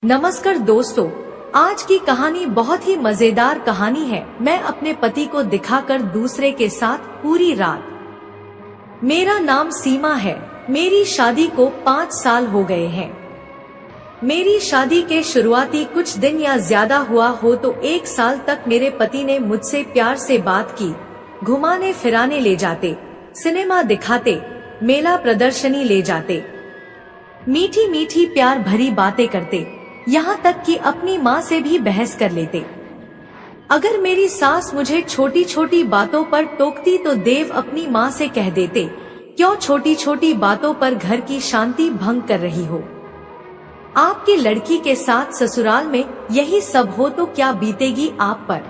नमस्कार दोस्तों, आज की कहानी बहुत ही मजेदार कहानी है। मैं अपने पति को दिखाकर दूसरे के साथ पूरी रात। मेरा नाम सीमा है। मेरी शादी को 5 साल हो गए हैं। मेरी शादी के शुरुआती कुछ दिन या ज्यादा हुआ हो तो 1 साल तक मेरे पति ने मुझसे प्यार से बात की, घुमाने फिराने ले जाते, सिनेमा दिखाते, मेला प्रदर्शनी ले जाते, मीठी मीठी प्यार भरी बातें करते, यहाँ तक कि अपनी माँ से भी बहस कर लेते। अगर मेरी सास मुझे छोटी छोटी बातों पर टोकती तो देव अपनी माँ से कह देते, क्यों छोटी छोटी बातों पर घर की शांति भंग कर रही हो। आपकी लड़की के साथ ससुराल में यही सब हो तो क्या बीतेगी आप पर।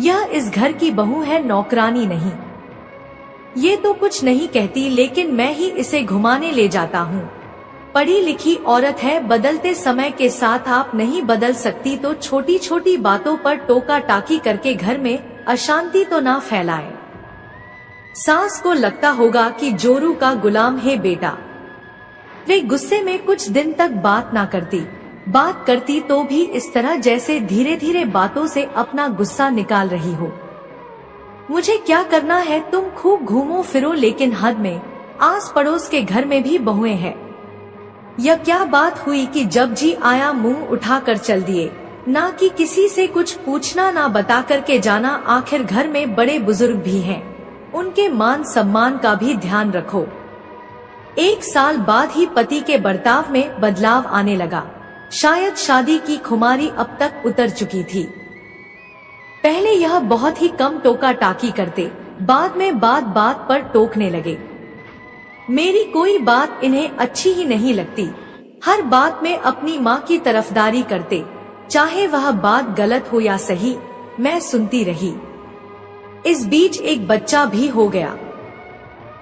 यह इस घर की बहू है, नौकरानी नहीं। ये तो कुछ नहीं कहती, लेकिन मैं ही इसे घुमाने ले जाता हूँ। पढ़ी लिखी औरत है, बदलते समय के साथ आप नहीं बदल सकती तो छोटी छोटी बातों पर टोका टाकी करके घर में अशांति तो ना फैलाए। सास को लगता होगा कि जोरू का गुलाम है बेटा। वे गुस्से में कुछ दिन तक बात ना करती, बात करती तो भी इस तरह जैसे धीरे धीरे बातों से अपना गुस्सा निकाल रही हो। मुझे क्या करना है, तुम खूब घूमो फिरो, लेकिन हद में। आस पड़ोस के घर में भी बहुएं हैं। यह क्या बात हुई कि जब जी आया मुंह उठाकर चल दिए, ना कि किसी से कुछ पूछना, ना बता करके जाना। आखिर घर में बड़े बुजुर्ग भी हैं, उनके मान सम्मान का भी ध्यान रखो। 1 साल बाद ही पति के बर्ताव में बदलाव आने लगा। शायद शादी की खुमारी अब तक उतर चुकी थी। पहले यह बहुत ही कम टोका टाकी करते, बाद में बात बात पर टोकने लगे। मेरी कोई बात इन्हें अच्छी ही नहीं लगती। हर बात में अपनी माँ की तरफदारी करते, चाहे वह बात गलत हो या सही, मैं सुनती रही। इस बीच एक बच्चा भी हो गया।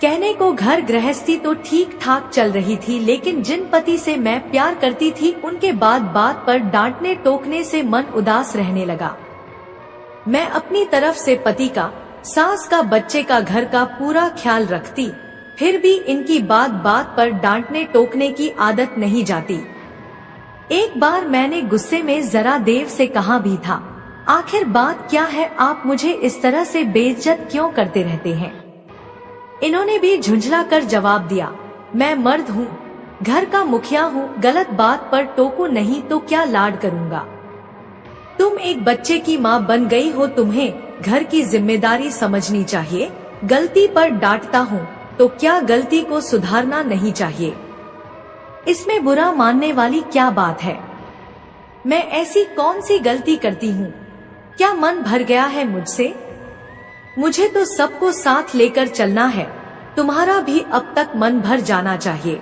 कहने को घर गृहस्थी तो ठीक ठाक चल रही थी, लेकिन जिन पति से मैं प्यार करती थी उनके बात बात पर डांटने टोकने से मन उदास रहने लगा। मैं अपनी तरफ से पति का, सास का, बच्चे का, घर का पूरा ख्याल रखती, फिर भी इनकी बात बात पर डांटने टोकने की आदत नहीं जाती। एक बार मैंने गुस्से में जरा देव से कहा भी था, आखिर बात क्या है, आप मुझे इस तरह से बेइज्जत क्यों करते रहते हैं। इन्होंने भी झुंझला कर जवाब दिया, मैं मर्द हूँ, घर का मुखिया हूँ, गलत बात पर टोको नहीं तो क्या लाड करूँगा। तुम एक बच्चे की माँ बन गई हो, तुम्हें घर की जिम्मेदारी समझनी चाहिए। गलती पर डांटता हूँ तो क्या गलती को सुधारना नहीं चाहिए। इसमें बुरा मानने वाली क्या बात है। मैं ऐसी कौन सी गलती करती हूँ, क्या मन भर गया है मुझसे। मुझे तो सबको साथ लेकर चलना है, तुम्हारा भी अब तक मन भर जाना चाहिए।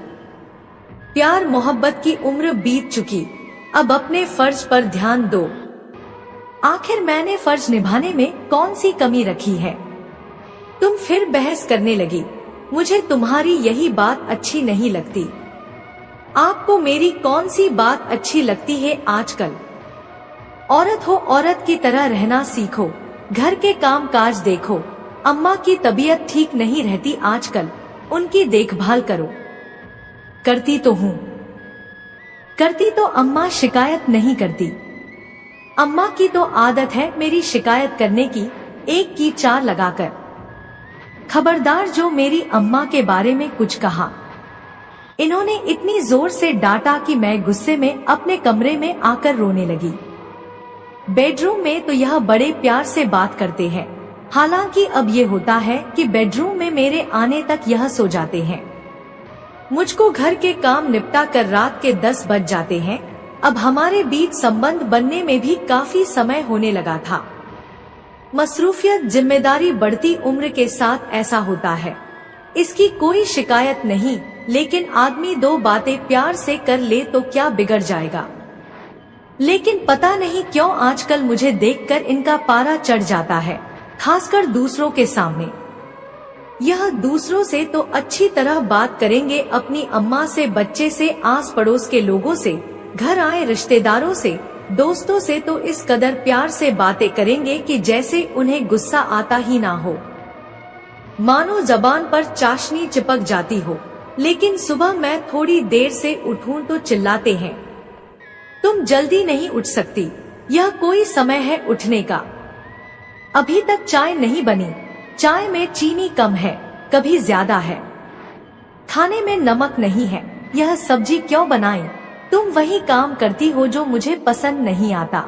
प्यार मोहब्बत की उम्र बीत चुकी, अब अपने फर्ज पर ध्यान दो। आखिर मैंने फर्ज निभाने में कौन सी कमी रखी है। तुम फिर बहस करने लगी, मुझे तुम्हारी यही बात अच्छी नहीं लगती। आपको मेरी कौन सी बात अच्छी लगती है आजकल। औरत हो, औरत की तरह रहना सीखो, घर के काम काज देखो। अम्मा की तबीयत ठीक नहीं रहती आजकल, उनकी देखभाल करो। करती तो हूँ, करती तो अम्मा शिकायत नहीं करती। अम्मा की तो आदत है मेरी शिकायत करने की, 1 की 4 लगाकर। खबरदार जो मेरी अम्मा के बारे में कुछ कहा। इन्होंने इतनी जोर से डांटा कि मैं गुस्से में अपने कमरे में आकर रोने लगी। बेडरूम में तो यह बड़े प्यार से बात करते हैं, हालांकि अब ये होता है कि बेडरूम में मेरे आने तक यह सो जाते हैं। मुझको घर के काम निपटा कर रात के 10 बज जाते हैं। अब हमारे बीच संबंध बनने में भी काफी समय होने लगा था। मसरूफियत, जिम्मेदारी बढ़ती उम्र के साथ ऐसा होता है। इसकी कोई शिकायत नहीं, लेकिन आदमी 2 बातें प्यार से कर ले तो क्या बिगड़ जाएगा। लेकिन पता नहीं क्यों आजकल मुझे देखकर इनका पारा चढ़ जाता है, खासकर दूसरों के सामने। यह दूसरों से तो अच्छी तरह बात करेंगे, अपनी अम्मा से, बच्चे से, आस पड़ोस के लोगों से, घर आए रिश्तेदारों से, दोस्तों से तो इस कदर प्यार से बातें करेंगे कि जैसे उन्हें गुस्सा आता ही ना हो, मानो जबान पर चाशनी चिपक जाती हो। लेकिन सुबह मैं थोड़ी देर से उठूं तो चिल्लाते हैं, तुम जल्दी नहीं उठ सकती, यह कोई समय है उठने का। अभी तक चाय नहीं बनी, चाय में चीनी कम है, कभी ज्यादा है। खाने में नमक नहीं है, यह सब्जी क्यों बनाई? तुम वही काम करती हो जो मुझे पसंद नहीं आता।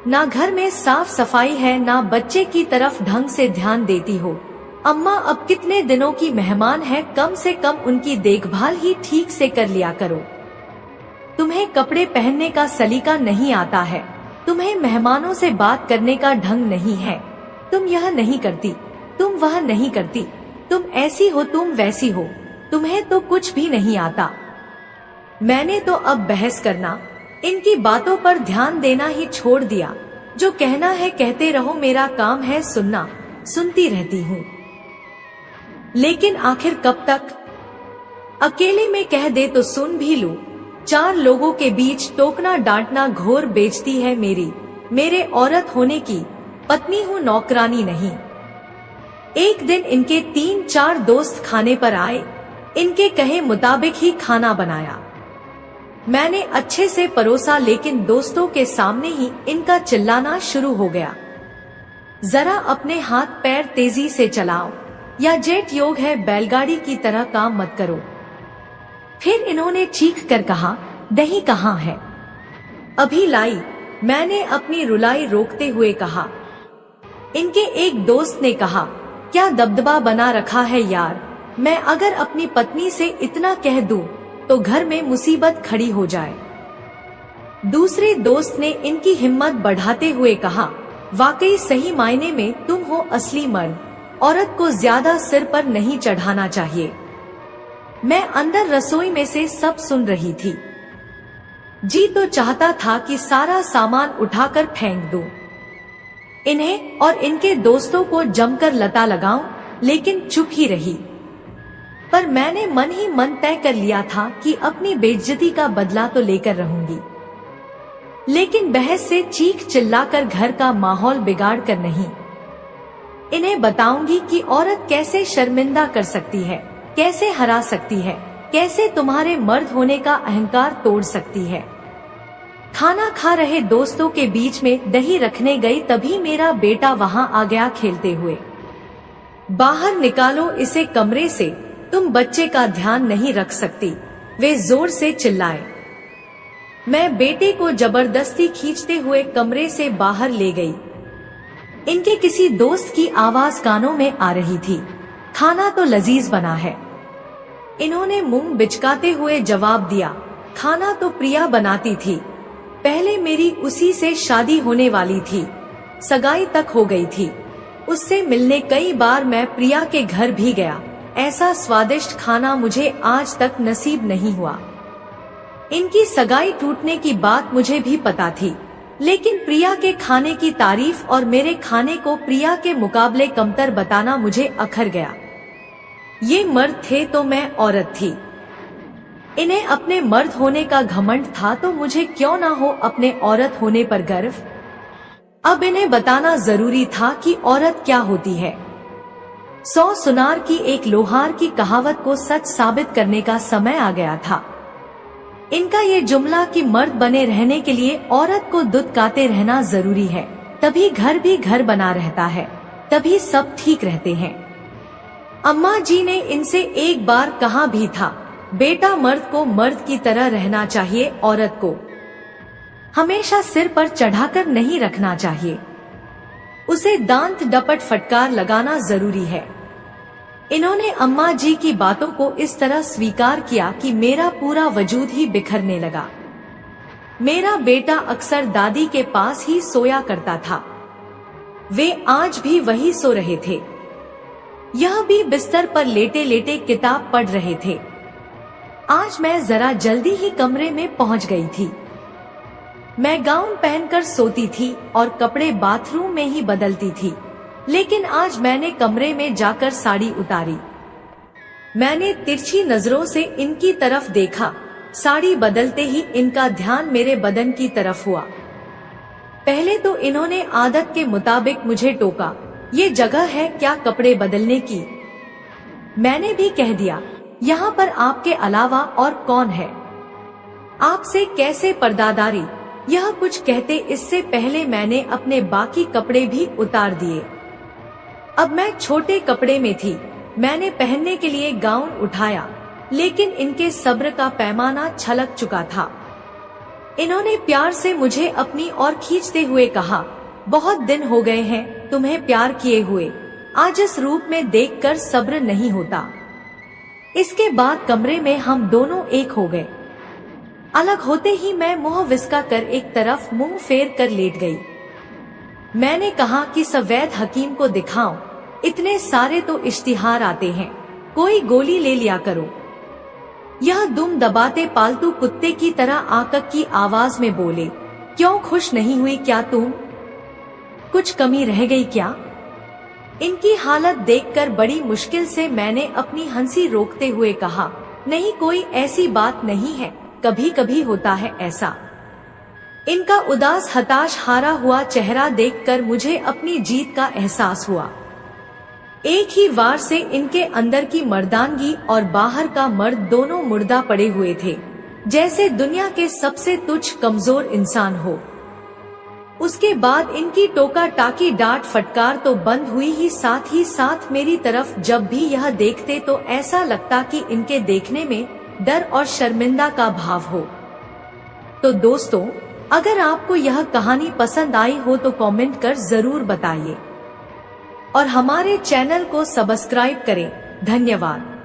ना घर में साफ सफाई है, ना बच्चे की तरफ ढंग से ध्यान देती हो। अम्मा अब कितने दिनों की मेहमान है, कम से कम उनकी देखभाल ही ठीक से कर लिया करो। तुम्हें कपड़े पहनने का सलीका नहीं आता है, तुम्हें मेहमानों से बात करने का ढंग नहीं है। तुम यह नहीं करती, तुम वह नहीं करती, तुम ऐसी हो, तुम वैसी हो, तुम्हें तो कुछ भी नहीं आता। मैंने तो अब बहस करना, इनकी बातों पर ध्यान देना ही छोड़ दिया। जो कहना है कहते रहो, मेरा काम है सुनना, सुनती रहती हूँ। लेकिन आखिर कब तक? अकेले में कह दे तो सुन भी लूं। 4 लोगों के बीच टोकना डांटना घोर बेइज्जती है मेरे औरत होने की, पत्नी हूँ, नौकरानी नहीं। एक दिन इनके 3-4 दोस्त खाने पर आए, इनके कहे मुताबिक ही खाना बनाया। मैंने अच्छे से परोसा, लेकिन दोस्तों के सामने ही इनका चिल्लाना शुरू हो गया। जरा अपने हाथ पैर तेजी से चलाओ, या जेट योग है, बैलगाड़ी की तरह काम मत करो। फिर इन्होंने चीख कर कहा, दही कहाँ है? अभी लाई। मैंने अपनी रुलाई रोकते हुए कहा। इनके एक दोस्त ने कहा, क्या दबदबा बना रखा है यार, मैं अगर अपनी पत्नी से इतना कह दूं तो घर में मुसीबत खड़ी हो जाए। दूसरे दोस्त ने इनकी हिम्मत बढ़ाते हुए कहा, वाकई सही मायने में तुम हो असली मर्द, औरत को ज्यादा सिर पर नहीं चढ़ाना चाहिए। मैं अंदर रसोई में से सब सुन रही थी। जी तो चाहता था कि सारा सामान उठाकर फेंक दूं, इन्हें और इनके दोस्तों को जमकर लता लगाऊं, लेकिन चुप ही रही। पर मैंने मन ही मन तय कर लिया था कि अपनी बेइज्जती का बदला तो लेकर रहूंगी, लेकिन बहस से चीख चिल्लाकर घर का माहौल बिगाड़ कर नहीं। इन्हें बताऊंगी कि औरत कैसे शर्मिंदा कर सकती है, कैसे हरा सकती है, कैसे तुम्हारे मर्द होने का अहंकार तोड़ सकती है। खाना खा रहे दोस्तों के बीच में दही रखने गई, तभी मेरा बेटा वहां आ गया खेलते हुए। बाहर निकालो इसे कमरे से, तुम बच्चे का ध्यान नहीं रख सकती, वे जोर से चिल्लाए। मैं बेटे को जबरदस्ती खींचते हुए कमरे से बाहर ले गई। इनके किसी दोस्त की आवाज कानों में आ रही थी, खाना तो लजीज बना है। इन्होंने मुंह बिचकाते हुए जवाब दिया, खाना तो प्रिया बनाती थी, पहले मेरी उसी से शादी होने वाली थी, सगाई तक हो गई थी। उससे मिलने कई बार मैं प्रिया के घर भी गया, ऐसा स्वादिष्ट खाना मुझे आज तक नसीब नहीं हुआ। इनकी सगाई टूटने की बात मुझे भी पता थी, लेकिन प्रिया के खाने की तारीफ और मेरे खाने को प्रिया के मुकाबले कमतर बताना मुझे अखर गया। ये मर्द थे तो मैं औरत थी। इन्हें अपने मर्द होने का घमंड था, तो मुझे क्यों ना हो अपने औरत होने पर गर्व। अब इन्हें बताना जरूरी था कि औरत क्या होती है। 100 सुनार की एक लोहार की कहावत को सच साबित करने का समय आ गया था। इनका ये जुमला कि मर्द बने रहने के लिए औरत को दुत्कारते रहना जरूरी है, तभी घर भी घर बना रहता है, तभी सब ठीक रहते हैं। अम्मा जी ने इनसे एक बार कहा भी था, बेटा मर्द को मर्द की तरह रहना चाहिए, औरत को हमेशा सिर पर चढ़ाकर नहीं रखना चाहिए, उसे दांत डपट फटकार लगाना जरूरी है। इन्होंने अम्मा जी की बातों को इस तरह स्वीकार किया कि मेरा पूरा वजूद ही बिखरने लगा। मेरा बेटा अक्सर दादी के पास ही सोया करता था, वे आज भी वही सो रहे थे। यह भी बिस्तर पर लेटे लेटे किताब पढ़ रहे थे। आज मैं जरा जल्दी ही कमरे में पहुंच गई थी। मैं गाउन पहनकर सोती थी और कपड़े बाथरूम में ही बदलती थी, लेकिन आज मैंने कमरे में जाकर साड़ी उतारी। मैंने तिरछी नजरों से इनकी तरफ देखा। साड़ी बदलते ही इनका ध्यान मेरे बदन की तरफ हुआ। पहले तो इन्होंने आदत के मुताबिक मुझे टोका, ये जगह है क्या कपड़े बदलने की? मैंने भी कह दिया, यहाँ पर आपके अलावा और कौन है? आपसे कैसे पर्दादारी। यह कुछ कहते इससे पहले मैंने अपने बाकी कपड़े भी उतार दिए। अब मैं छोटे कपड़े में थी। मैंने पहनने के लिए गाउन उठाया, लेकिन इनके सब्र का पैमाना छलक चुका था। इन्होंने प्यार से मुझे अपनी ओर खींचते हुए कहा, बहुत दिन हो गए हैं तुम्हें प्यार किए हुए, आज इस रूप में देखकर सब्र नहीं होता। इसके बाद कमरे में हम दोनों एक हो गए। अलग होते ही मैं मुंह विस्का कर एक तरफ मुंह फेर कर लेट गई। मैंने कहा कि सवैद हकीम को दिखाऊं, इतने सारे तो इश्तिहार आते हैं, कोई गोली ले लिया करो। यह दुम दबाते पालतू कुत्ते की तरह आकक की आवाज में बोले, क्यों खुश नहीं हुई क्या तुम? कुछ कमी रह गई क्या? इनकी हालत देखकर बड़ी मुश्किल से मैंने अपनी हंसी रोकते हुए कहा, नहीं कोई ऐसी बात नहीं है, कभी कभी होता है ऐसा। इनका उदास हताश हारा हुआ चेहरा देखकर मुझे अपनी जीत का एहसास हुआ। एक ही वार से इनके अंदर की मर्दानगी और बाहर का मर्द दोनों मुर्दा पड़े हुए थे, जैसे दुनिया के सबसे तुच्छ कमजोर इंसान हो। उसके बाद इनकी टोका टाकी डांट फटकार तो बंद हुई ही साथ मेरी तरफ जब भी यह देखते तो ऐसा लगता कि इनके देखने में डर और शर्मिंदा का भाव हो। तो दोस्तों, अगर आपको यह कहानी पसंद आई हो तो कमेंट कर जरूर बताइए और हमारे चैनल को सब्सक्राइब करें। धन्यवाद।